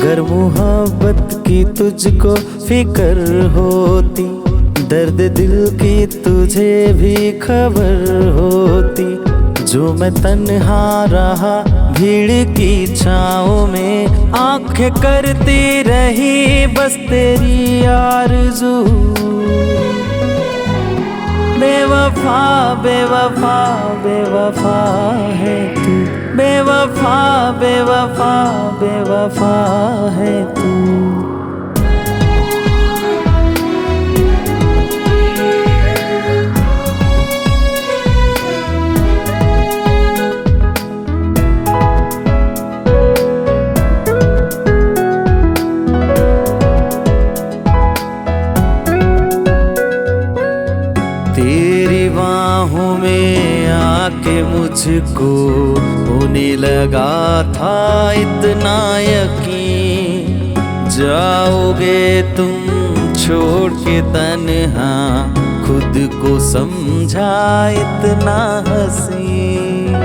अगर मोहब्बत की तुझको फिक्र होती, दर्द दिल की तुझे भी खबर होती। जो मैं तन्हा रहा भीड़ की छाँव में, आंखें करती रही बस तेरी आरज़ू। बेवफा बेवफा बेवफा है तू, बेवफा बेवफा बेवफा है तू। तेरी बाहों में आके मुझको होने लगा था इतना यकीन। जाओगे तुम छोड़ के तन्हा, खुद को समझा इतना हसीन।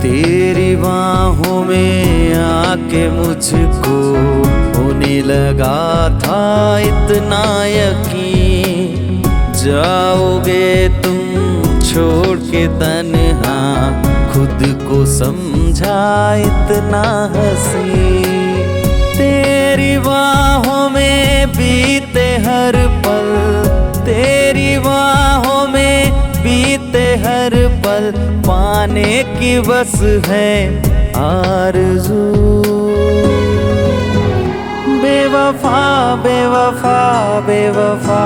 तेरी बाहों में आके मुझको होने लगा था इतना यकीन। जाओगे तुम छोड़ के तन्हा, खुद को समझा इतना हसीन। तेरी बाहों में बीते हर पल, तेरी बाहों में बीते हर पल, पाने की बस है आरज़ू। बेवफा बेवफा बेवफा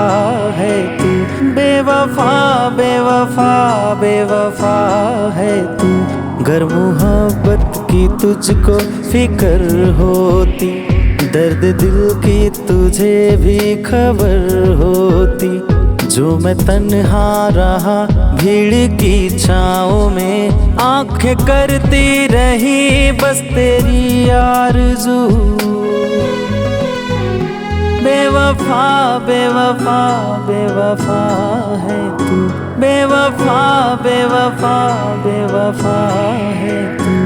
है तू, बेवफा बेवफा बेवफा है तू। अगर मोहब्बत की तुझको फिक्र होती, दर्द दिल की तुझे भी खबर होती। जो मैं तन्हा रहा भीड़ की छाँव में, आंखें करती रही बस तेरी आरज़ू। बेवफा बेवफा बेवफा है तू, बेवफा बेवफा बेवफा है तू।